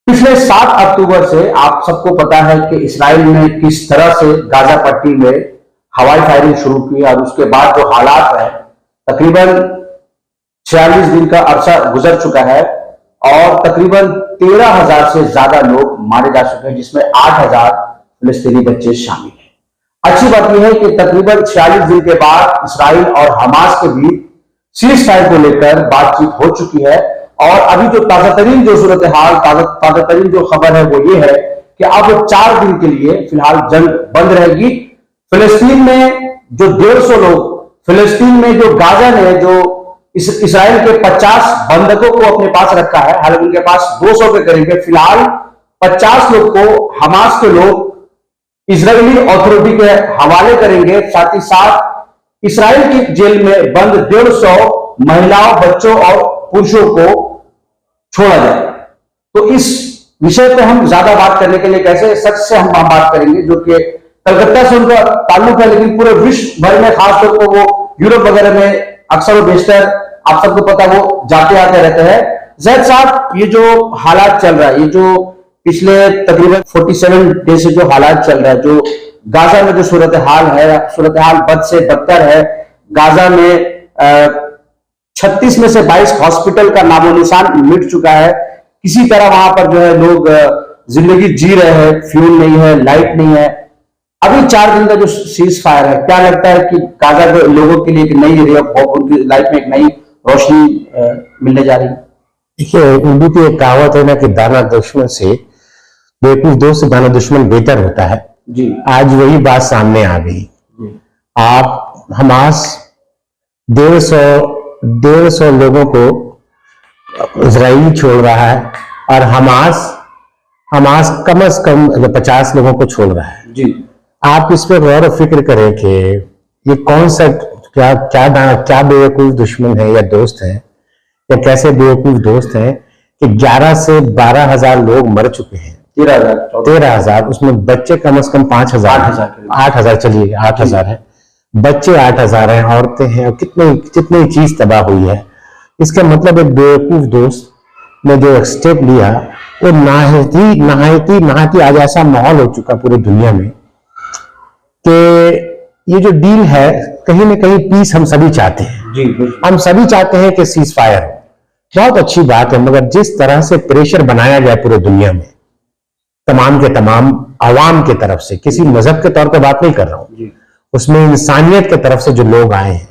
पिछले 7 अक्टूबर से आप सबको पता है कि इसराइल ने किस तरह से गाजा पट्टी में हवाई फायरिंग शुरू की और उसके बाद जो हालात है, तकरीबन 46 दिन का अरसा गुजर चुका है और तकरीबन 13,000 से ज्यादा लोग मारे जा चुके हैं, जिसमें 8,000 फिलिस्तीनी बच्चे शामिल हैं। अच्छी बात यह है कि तकरीबन 46 दिन के बाद इसराइल और हमास के बीच सीज फायर को लेकर बातचीत हो चुकी है और अभी जो ताजा तरीन जो सूरत हाल, ताजा तरीन जो खबर है वो ये है कि अब 4 दिन के लिए फिलहाल जंग बंद रहेगी। फिलिस्तीन में जो 150 लोग, फिलिस्तीन में जो गाजा ने जो इसराइल के 50 बंधकों को अपने पास रखा है, हालांकि उनके पास 200 के करीब है, फिलहाल 50 लोग को हमास के लोग इजरायली अथॉरिटी के हवाले करेंगे। साथ ही साथ इसराइल की जेल में बंद 150 महिलाओं, बच्चों और पुरुषों को छोड़ा जाए। तो इस विषय पे हम ज्यादा बात करने के लिए कैसे शख्स से हम बात करेंगे जो कि कलकत्ता से उनका ताल्लुक है, लेकिन पूरे विश्व भर में, खासतौर पर वो यूरोप वगैरह में अक्सर बेशतर आप सबको पता वो जाते आते रहते हैं। जैद साहब, ये जो हालात चल रहा है, ये जो पिछले तकरीबन 47 डे से जो हालात चल रहा है, जो गाजा में जो सूरत हाल है, सूरत हाल बद से बदतर है। गाजा में 36 में से 22 हॉस्पिटल का नामो निशान मिट चुका है। किसी तरह वहां पर जो है लोग जिंदगी जी रहे हैं, फ्यूल नहीं है, लाइट नहीं है। अभी 4 दिन का जो सीज फायर है, क्या लगता है कि गाजा के लोगों के लिए एक नई रे ऑफ होप, उनकी लाइफ में एक नई रोशनी मिलने जा रही है? देखिए, उर्दू की एक कहावत है ना कि दाना दुश्मन से, बेवकूफ दोस्त से दाना दुश्मन बेहतर होता है जी। आज वही बात सामने आ गई। आप हमास 150 लोगों को इजराइल छोड़ रहा है और हमास कम से कम 50 लोगों को छोड़ रहा है जी। आप इस पर गौर फिक्र करें कि ये कौन सा क्या बेवकूफ दुश्मन है या दोस्त है, या कैसे बेवकूफ दोस्त हैं कि 11 से 12,000 लोग मर चुके हैं। 13,000, उसमें बच्चे कम से कम 5,000, 8,000, चलिए 8,000 है, बच्चे 8,000 हैं, औरतें हैं, और कितनी चीज तबाह हुई है। इसका मतलब एक बेवकूफ दोस्त ने जो स्टेप लिया वो नहायती आज ऐसा माहौल हो चुका पूरी दुनिया में कि ये जो डील है, कहीं ना कहीं पीस हम सभी चाहते हैं जी। हम सभी चाहते हैं कि सीज फायर हो, बहुत अच्छी बात है, मगर जिस तरह से प्रेशर बनाया गया पूरे दुनिया में तमाम के तमाम आवाम के तरफ से, किसी मजहब के तौर पे बात नहीं कर रहा हूं, उसमें इंसानियत के तरफ से जो लोग आए हैं।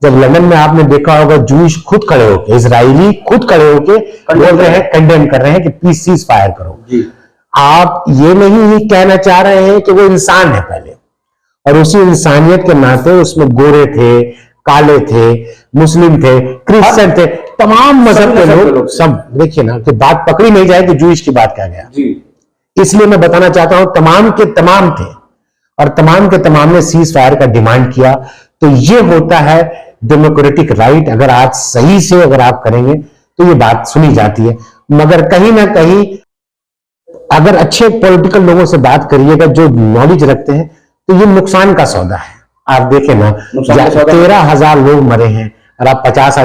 जब लंदन में आपने देखा होगा, जूश खुद खड़े होके, इजरायली खुद खड़े होके बोल रहे हैं, कंडेम कर रहे हैं कि प्लीज सीज फायर करो जी। आप ये नहीं कहना चाह रहे हैं कि वो इंसान है पहले, और उसी इंसानियत के नाते उसमें गोरे थे, काले थे, मुस्लिम थे, क्रिश्चियन थे, तमाम मजहब के लोग, सब। देखिए ना कि बात पकड़ी नहीं जाए कि जूश की बात क्या गया जी। इसलिए मैं बताना चाहता हूं, तमाम के तमाम थे और तमाम के तमाम ने सीज फायर का डिमांड किया। तो ये होता है डेमोक्रेटिक राइट। अगर आज सही से अगर आप करेंगे तो ये बात सुनी जाती है, मगर कहीं ना कहीं अगर अच्छे पॉलिटिकल लोगों से बात करिएगा जो नॉलेज रखते हैं, तो ये नुकसान का सौदा है। आप देखें ना, 13,000 लोग मरे हैं और आप 50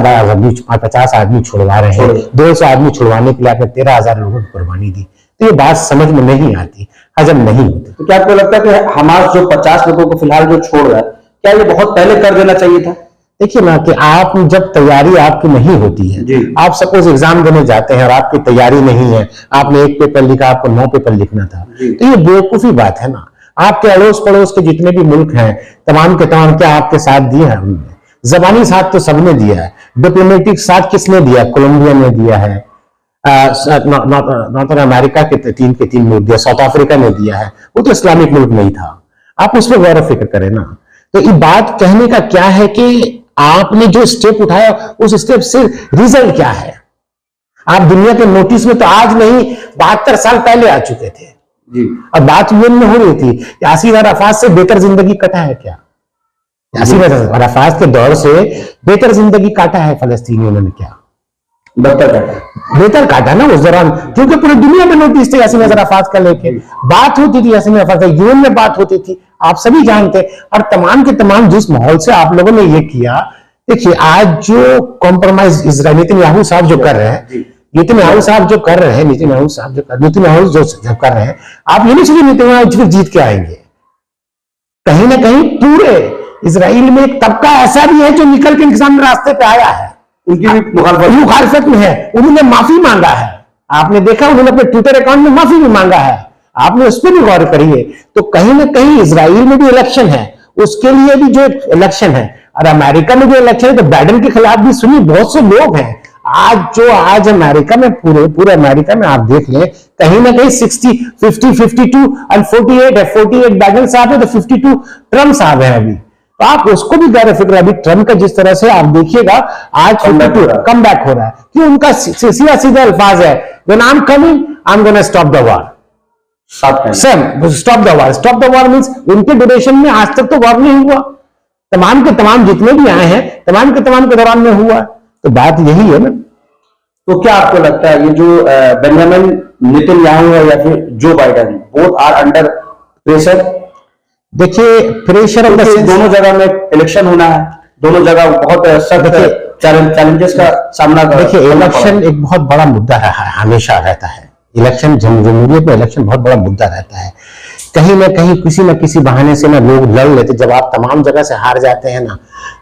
आदमी छुड़वा रहे हैं। 200 आदमी छुड़वाने के लिए आपने 13,000 लोगों की कुर्बानी दी। तो ये बात समझ में नहीं आती, हजम नहीं होती। तो क्या आपको लगता है कि हमास जो 50 लोगों को फिलहाल जो छोड़ रहा है, क्या ये बहुत पहले कर देना चाहिए था? देखिए ना कि आप जब तैयारी आपकी नहीं होती है, आप सपोज एग्जाम देने जाते हैं और आपकी तैयारी नहीं है, आपने 1 पेपर लिखा, आपको 9 पेपर लिखना था, तो ये बेवकूफी बात है ना। आपके अड़ोस पड़ोस के जितने भी मुल्क हैं, तमाम के तमाम क्या आपके साथ दिए हैं? उन्होंने जबानी साथ तो सबने दिया है, डिप्लोमेटिक साथ किसने दिया? कोलंबिया ने दिया है, नॉर्थ अमेरिका के 3 मुल्क दिया, साउथ अफ्रीका ने दिया है, वो तो इस्लामिक मुल्क नहीं था। आप उस पर गौर फिक्र करें ना। तो ये बात कहने का क्या है कि आपने जो स्टेप उठाया, उस स्टेप से रिजल्ट क्या है? आप दुनिया के नोटिस में तो आज नहीं 72 साल पहले आ चुके थे जी। और बात यूएन में हो रही थी, यासीर अराफात से बेहतर जिंदगी कटा है क्या? यासीर अराफात के दौर से बेहतर जिंदगी काटा है फलस्तीनियों ने क्या? बेहतर काटा ना उस दौरान, क्योंकि पूरी दुनिया में नोटिस थे यासीर अराफात का लेके बात होती थी, यासीर अराफात यूएन में बात होती थी, आप सभी जानते। और तमाम के तमाम जिस माहौल से आप लोगों ने ये किया, देखिए आज जो कॉम्प्रोमाइज इजराइल नेतन्याहू साहब जो कर रहे हैं, नेतन्याहू साहब जो कर रहे हैं, नेतन्याहू जो कर रहे हैं, आप ये नहीं सोचिए नेतन्याहू जीत के आएंगे। कहीं ना कहीं पूरे इजराइल में एक तबका ऐसा भी है जो निकल के इनके सामने रास्ते पे आया है, उनकी भी मुखालफत में है, उन्होंने माफी मांगा है। आपने देखा उन्होंने अपने ट्विटर अकाउंट में माफी भी मांगा है, आपने उस पर भी गौर करिए। तो कहीं ना कहीं इजराइल में भी इलेक्शन है, उसके लिए भी जो इलेक्शन है, और अमेरिका में जो इलेक्शन है, तो बाइडेन के खिलाफ भी सुनिए बहुत से लोग हैं। आज अमेरिका में पूरे अमेरिका में आप देख लें, कहीं ना कहीं 60, 50, 52 और 48 है। 48 बाइडेन साहब है तो 52 ट्रम्प साहब है। अभी तो आप उसको भी गौर फिक्र, अभी ट्रम्प का जिस तरह से आप देखिएगा आज 52 कम बैक हो रहा है कि उनका सीधा सीधा अल्फाज है, when I am coming I am gonna stop the war. Stop the war, stop the war means उनके ड्यूरेशन में आज तक तो वॉर नहीं हुआ, तमाम के तमाम जितने भी आए हैं तमाम के दौरान में हुआ। तो बात यही है ना। तो क्या आपको लगता है ये जो बेंजामिन नेतन्याहू है या फिर Joe Biden, both are under pressure? देखिए प्रेशर दोनों जगह में इलेक्शन होना है, दोनों जगह बहुत सख्त चैलेंजेस का सामना कर। देखिए इलेक्शन एक बहुत बड़ा मुद्दा रहा है, हमेशा रहता है इलेक्शन, जमहूरियत में इलेक्शन बहुत बड़ा मुद्दा रहता है। कहीं ना कहीं किसी न किसी बहाने से ना लोग लड़ लेते। जब आप तमाम जगह से हार जाते हैं ना,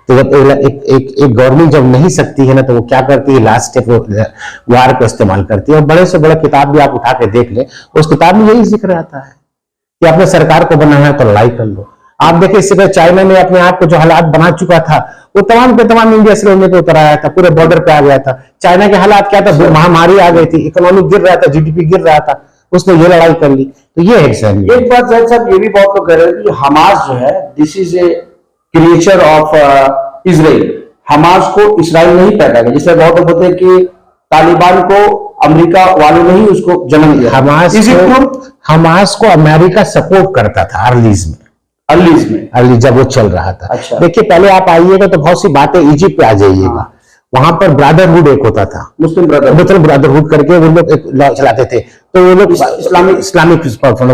तो जब एक गवर्नमेंट जब नहीं सकती है ना, तो वो क्या करती है, लास्ट स्टेप वार को इस्तेमाल करती है। और बड़े से बड़ा किताब भी आप उठा के देख ले, उस किताब में यही जिक्र आता है कि अपने सरकार को बनाना है तो लड़ाई कर लो। आप देखिए इससे पहले चाइना में अपने आप को जो हालात बना चुका था, वो तमाम के तमाम इंडिया से लड़ने पे उतर आया था, पूरे बॉर्डर पे आ गया था। चाइना के हालात क्या था, महामारी आ गई थी, इकोनॉमिक गिर रहा था, जीडीपी गिर रहा था, उसने ये लड़ाई कर ली। तो ये है सर। एक बात जाहिद साहब ये भी बहुत लोग कह रहे हैं कि हमास जो है, this is A creature of Israel. Hamas को इसराइल नहीं पैदा किया, जिससे बहुत लोग बोलते हैं कि तालिबान को अमेरिका वालों ने ही उसको जन्म दिया। हमास को अमेरिका सपोर्ट करता था अर्ली जब वो चल रहा था। अच्छा। देखिए पहले आप आइएगा तो बहुत सी बातें इजिप्ट पे आ जाइएगा, वहां पर ब्रदरहुड एक होता था, मुस्लिम ब्रदरहुड करके वो लोग एक लॉ चलाते थे, तो वो लोग इस्लामिक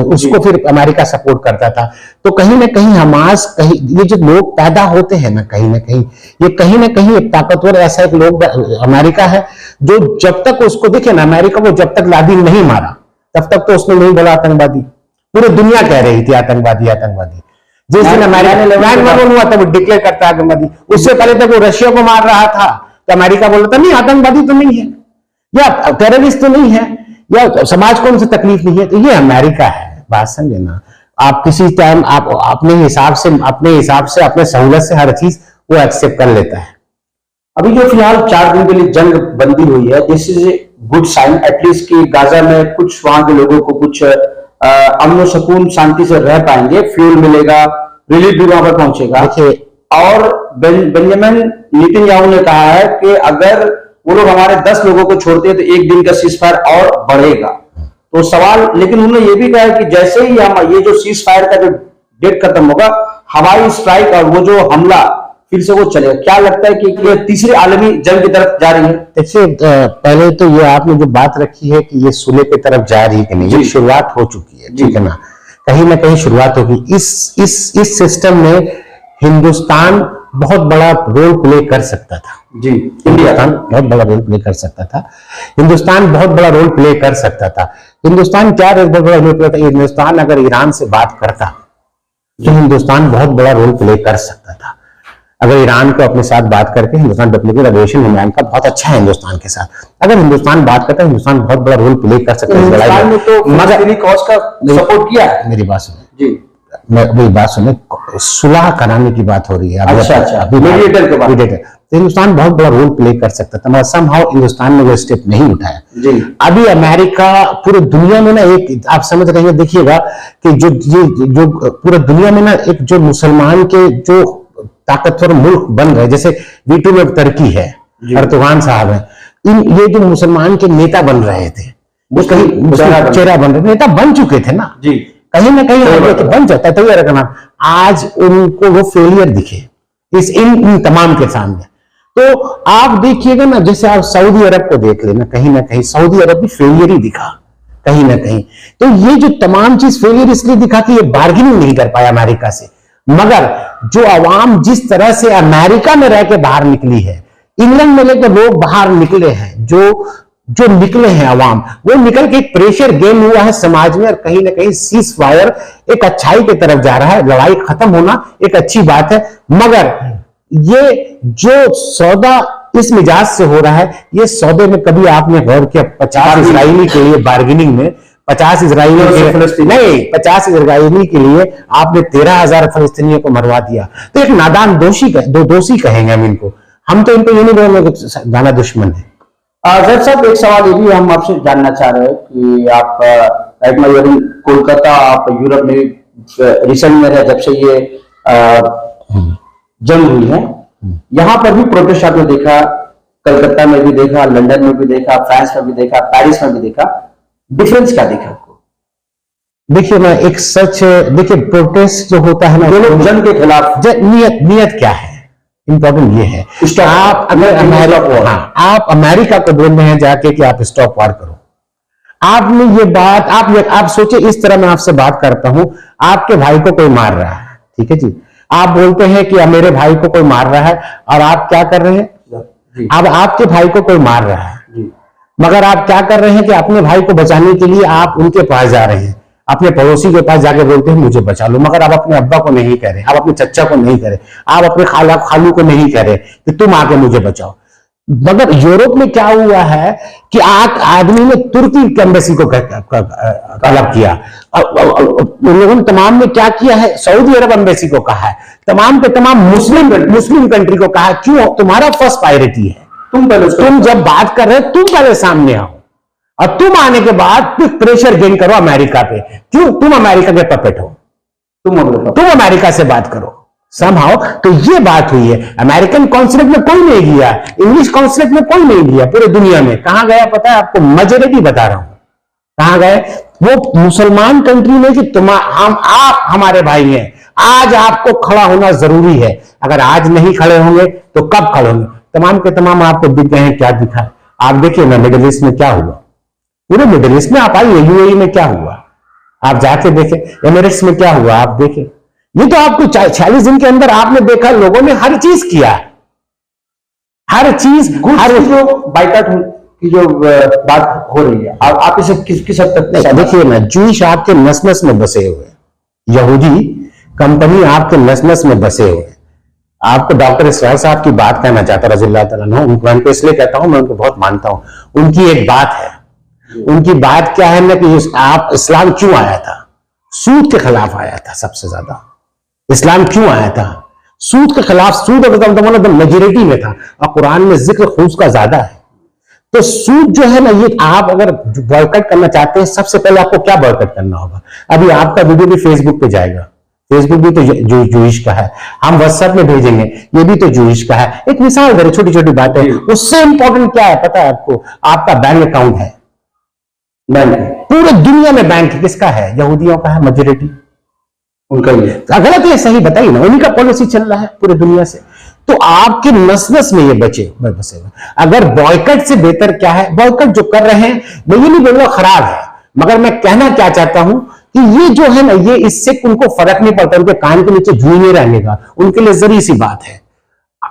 उसको फिर अमेरिका सपोर्ट करता था। तो कहीं ना कहीं हमास, कहीं ये जो लोग पैदा होते हैं ना कहीं ये कहीं ना कहीं एक ताकतवर ऐसा एक लोग अमेरिका है, जो जब तक उसको देखे ना, अमेरिका को जब तक लादी नहीं मारा तब तक तो उसने नहीं बोला आतंकवादी। पूरी दुनिया कह रही थी आतंकवादी। जिस दिन अमेरिका ने लैंड हुआ तब वो डिक्लेयर करता आतंकवादी। उससे पहले तक वो रशिया को मार रहा था तो अमेरिका बोलता नहीं आतंकवादी तो नहीं है, या टेररिस्ट तो नहीं है, या समाज को उनसे तकलीफ नहीं है। तो ये अमेरिका है, बात समझे ना। आप किसी टाइम आप अपने हिसाब से अपने सहूलत से हर चीज वो एक्सेप्ट कर लेता है। अभी जो फिलहाल 4 दिन के लिए जंग बंदी हुई है, this is a good sign at least कि गाजा में कुछ वहां के लोगों को कुछ अमन सुकून शांति से रह पाएंगे, फ्यूल मिलेगा, रिलीफ भी वहां पर पहुंचेगा। और बेंजामिन नेतन्याहू ने कहा है कि अगर वो लोग हमारे 10 लोगों को छोड़ते हैं तो एक दिन का सीजफायर और बढ़ेगा। तो सवाल, लेकिन उन्होंने ये भी कहा है कि जैसे ही हम ये जो सीजफायर का जो डेट खत्म होगा, हवाई स्ट्राइक और वो जो हमला फिर से वो चलेगा। क्या लगता है कि ये तीसरी आलमी जंग की तरफ जा रही है? देखिए पहले तो ये आपने जो बात रखी है कि ये सुलह की तरफ जा रही है कि नहीं, ये शुरुआत हो चुकी है, ठीक है ना, कहीं ना कहीं शुरुआत होगी। इस सिस्टम में हिंदुस्तान बहुत बड़ा रोल प्ले कर सकता था। जी, हिंदुस्तान बहुत बड़ा रोल प्ले कर सकता था। हिंदुस्तान बहुत बड़ा रोल प्ले कर सकता था। हिंदुस्तान क्या बहुत बड़ा रोल प्ले करता? हिंदुस्तान अगर ईरान से बात करता तो हिंदुस्तान बहुत बड़ा रोल प्ले कर सकता था। अगर ईरान को अपने साथ बात करके हिंदुस्तान डिप्लोमेटिक रिलेशन ईरान का बहुत अच्छा है हिंदुस्तान के साथ, अगर हिंदुस्तान बात करता है हिंदुस्तान बहुत बड़ा रोल प्ले कर सकता है। मगर कॉज का सपोर्ट किया है। मेरी बात सुने जी, मेरी बात सुने, सुलह कराने की बात हो रही है। अभी मीडिएटर के बाद तो हिंदुस्तान बहुत बड़ा रोल प्ले कर सकता था, मगर समहाउ हिंदुस्तान ने वो स्टेप नहीं उठाया। जी। अभी अमेरिका पूरी दुनिया में ना एक, आप समझ रहे हैं, देखिएगा कि जो पूरी दुनिया में ना एक जो मुसलमान के जो ताकतवर मुल्क बन गए, जैसे V2 में तुर्की है, अर्दोगान साहब है, ये जो मुसलमान के नेता बन रहे थे, वो कहीं चेहरा बन रहे, नेता बन चुके थे ना जी, कहीं ना कहीं बन जाता है। तो ये रखना, आज उनको वो फेलियर दिखे इन तमाम के सामने। तो आप देखिएगा ना, जैसे आप सऊदी अरब को देख लेना, कहीं ना कहीं सऊदी अरब भी फेलियर ही दिखा कहीं ना कहीं। तो ये जो तमाम चीज फेलियर इसलिए दिखा कि ये बार्गेनिंग नहीं कर पाया अमेरिका से। मगर जो अवाम जिस तरह से अमेरिका में रह के बाहर निकली है, इंग्लैंड में लेकर लोग बाहर निकले हैं, जो जो निकले हैं अवाम, वो निकल के एक प्रेशर गेन हुआ है समाज में, और कहीं ना कहीं सीज फायर एक अच्छाई की तरफ जा रहा है। लड़ाई खत्म होना एक अच्छी बात है, मगर ये जो सौदा इस मिजाज से हो रहा है, ये सौदे में कभी आपने गौर किया 50 इजरायली के लिए बार्गेनिंग में 50 इजरायली के लिए आपने 13,000 फलस्तीनियों को मरवा दिया। तो एक नादान दोषी कहेंगे हम इनको, हम तो इनको ये नहीं बोलेंगे दाना दुश्मन है। जज साहब, एक सवाल ये भी हम आपसे जानना चाह रहे हैं कि आप राइट नाउ कोलकाता, आप यूरोप में रिसेंट में रहे जब से ये जंग हुई है, यहां पर भी प्रोटेस्ट आपने देखा, कलकत्ता में भी देखा, लंदन में भी देखा, फ्रांस में भी देखा, पेरिस में भी देखा, डिफरेंस क्या देखा आपको? देखिए ना, एक सच, देखिए प्रोटेस्ट जो होता है ना, जो लोग जंग के खिलाफ, नियत क्या है, इंपॉर्टेंट ये है। आप अगर आप अमेरिका को बोल रहे हैं जाके कि आप स्टॉप वॉर करो, आपने ये बात, आप सोचे, इस तरह मैं आपसे बात करता हूं, आपके भाई को कोई मार रहा है, ठीक है जी, आप बोलते हैं कि मेरे भाई को कोई मार रहा है, और आप क्या कर रहे हैं, अब आपके भाई को कोई मार रहा है, मगर आप क्या कर रहे हैं कि अपने भाई को बचाने के लिए आप उनके पास जा रहे हैं, अपने पड़ोसी के पास जाके बोलते हैं मुझे बचा लो, मगर आप अपने अब्बा को नहीं कह रहे, आप अपने चच्चा को नहीं कह रहे, आप अपने खालू को नहीं कह रहे कि तुम आके मुझे बचाओ। मगर यूरोप में क्या हुआ है कि आदमी ने तुर्की के एम्बेसी को तलब किया, उन लोगों ने तमाम ने क्या किया है, सऊदी अरब एम्बेसी को कहा है, तमाम के तमाम मुस्लिम कंट्री को कहा, क्यों, तुम्हारा फर्स्ट प्रायोरिटी है, तुम जब बात कर रहे हो तुम पहले सामने आओ, और तुम आने के बाद प्रेशर गेन करो अमेरिका पे, क्यों, तुम अमेरिका के पपेट हो, तुम अमेरिका से बात करो समहाउ। तो ये बात हुई है, अमेरिकन कॉन्सुलेट में कोई नहीं गया, इंग्लिश कॉन्सुलेट में कोई नहीं गया पूरे दुनिया में, कहां गया पता है आपको, मेजॉरिटी बता रहा हूं कहां गए, वो मुसलमान कंट्री में कि आप हमारे भाई हैं, आज आपको खड़ा होना जरूरी है, अगर आज नहीं खड़े होंगे तो कब खड़े होंगे, तमाम के तमाम आपको दिख गए हैं, क्या दिखा, आप देखिए ना मिडिल ईस्ट में क्या हुआ, पूरे मिडिल ईस्ट में आप आइए, यूएई में क्या हुआ आप जाके देखें, एमिरेट्स में क्या हुआ आप देखें, ये तो आपको 46 दिन के अंदर आपने देखा, लोगों ने हर चीज किया, हर चीज, हर जो बाइकाट की जो बात हो रही है, आप इसे किस हद तक देखिए ना, जूश आपके नस नस में बसे हुए, यहूदी कंपनी आपके नस नस में बसे हुए। आपको डॉक्टर इसराइल साहब की बात कहना चाहता रज़ियल्लाहु तआला अन्हु, मैं उनको इसलिए कहता हूं, मैं उनको बहुत मानता हूं, उनकी एक बात है, उनकी बात क्या है ना कि आप इस्लाम क्यों आया था, सूद के खिलाफ आया था, सबसे ज्यादा इस्लाम क्यों आया था, सूद के खिलाफ, सूद मेजोरिटी में था, और कुरान में जिक्र खूस का ज्यादा है, तो सूद जो है ना, ये आप अगर बॉयकॉट करना चाहते हैं, सबसे पहले आपको क्या बॉयकॉट करना होगा, अभी आपका वीडियो भी फेसबुक पे जाएगा, फेसबुक भी तो जूइश का है, हम व्हाट्सएप में भेजेंगे, ये भी तो जूइश का है, एक मिसाल दे, छोटी छोटी बातें, उससे इंपॉर्टेंट क्या है पता है आपको, आपका बैंक अकाउंट है, बैंक पूरे दुनिया में बैंक किसका है, यहूदियों का है, मेजॉरिटी उनका ही है, गलत है सही बताइए ना, उन्हीं का पॉलिसी चल रहा है पूरे दुनिया से, तो आपके नस नस में ये बसे हुए, अगर बॉयकॉट से बेहतर क्या है, बॉयकॉट जो कर रहे हैं, मैं ये नहीं बोल रहा खराब है, मगर मैं कहना क्या चाहता हूं कि ये जो है ना, ये इससे उनको फर्क नहीं पड़ता, उनके कान के नीचे जुई नहीं रहने का, उनके लिए जरी सी बात है।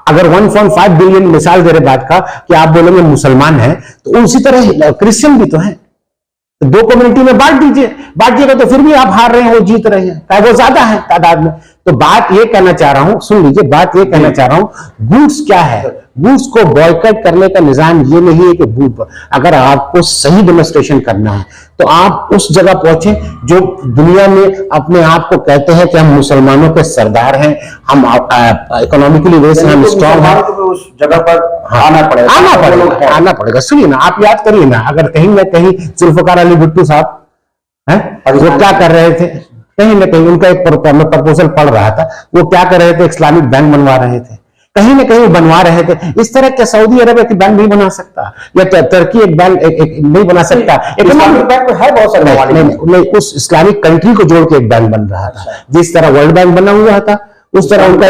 अगर 1.5 बिलियन मिसाल दे रहे बात का कि आप बोलेंगे मुसलमान है, तो उसी तरह क्रिश्चियन भी तो है, तो दो कम्युनिटी में बांटिएगा तो फिर भी आप हार रहे हैं, वो जीत रहे हैं, वो ज्यादा है तादाद में। तो बात ये कहना चाह रहा हूं, सुन लीजिए, बात ये कहना चाह रहा हूं, गुड्स क्या है, गुड्स को बॉयकॉट करने का निजाम ये नहीं है कि अगर आपको सही डेमोन्स्ट्रेशन करना है तो आप उस जगह पहुंचे जो दुनिया में अपने आप को कहते हैं कि हम मुसलमानों के सरदार हैं, हम इकोनॉमिकली वे से हम स्ट्रॉन्ग हैं, उस जगह पर आना पड़ेगा। सुनिए ना, आप याद करिए ना, अगर कहीं ना कहीं जुल्फकार अली भुट्टो साहब हैं, वो क्या कर रहे थे, कहीं ना कहीं उनका एक प्रपोजल पढ़ रहा था, वो क्या कर रहे थे, इस्लामिक बैंक बनवा रहे थे, कहीं ना कहीं वो बनवा रहे थे। इस तरह क्या सऊदी अरब एक बैंक नहीं बना सकता, या टर्की एक बैंक नहीं बना सकता, इस्लामिक बैंक है बहुत सारे, नहीं, उस इस्लामिक कंट्री को जोड़ के एक बैंक बन रहा था, जिस तरह वर्ल्ड बैंक बना हुआ था, उस तरह उनका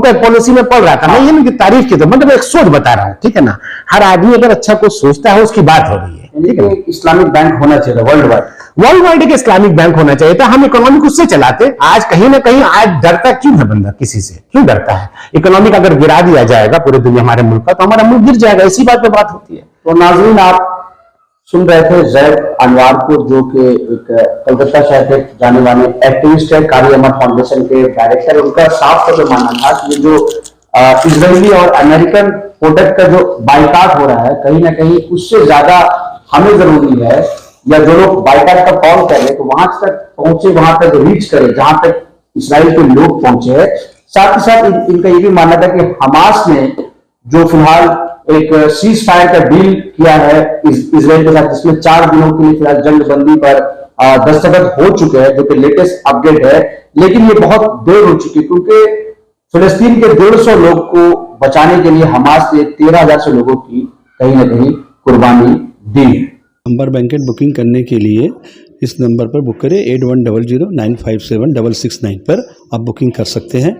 एक पॉलिसी में पढ़ रहा था। मैं ये नहीं तारीफ की, तो मतलब एक सोच बता रहा हूँ, ठीक है ना, हर आदमी अगर अच्छा कुछ सोचता है उसकी बात हो रही है, ठीक है। इस्लामिक बैंक होना चाहिए वर्ल्ड वाइड एक इस्लामिक बैंक होना चाहिए था, हम इकोनॉमिक उससे चलाते। आज कहीं ना कहीं आज डरता क्यों है बंदा, किसी से क्यों डरता है? इकोनॉमिक अगर गिरा दिया जाएगा पूरे दुनिया हमारे मुल्क का, तो हमारा मुल्क गिर जाएगा, इसी बात पे बात होती है। तो नाज़रीन, आप सुन रहे थे जैद अनवार को, जो कि एक कलकत्ता शहर के जाने माने एक्टिविस्ट है, कार्य अमर फाउंडेशन के डायरेक्टर। उनका साफ तौर पर मानना था कि ये जो इजरायली और अमेरिकन प्रोडक्ट का जो बाइकाट हो रहा है, कहीं ना कहीं उससे ज्यादा हमें जरूरी है, या जो लोग बाइकाट का कॉल कर रहे तो वहां तक पहुंचे, वहां तक रीच करे जहां तक इसराइल के लोग पहुंचे हैं। साथ ही साथ इनका ये भी मानना था कि हमास ने जो फिलहाल एक सीज फायर का डील किया है इजराइल के साथ, जिसमें 4 दिनों के लिए फिलहाल जंग बंदी पर दस्तखत हो चुके हैं, जो कि लेटेस्ट अपडेट है। लेकिन ये बहुत देर हो चुकी, क्योंकि फिलिस्तीन के 150 लोग को बचाने के लिए हमास ने 13,000 से लोगों की कहीं ना कहीं कुर्बानी दी है। नंबर बैंकेट बुकिंग करने के लिए इस नंबर पर बुक करें 8100957669 पर आप बुकिंग कर सकते हैं।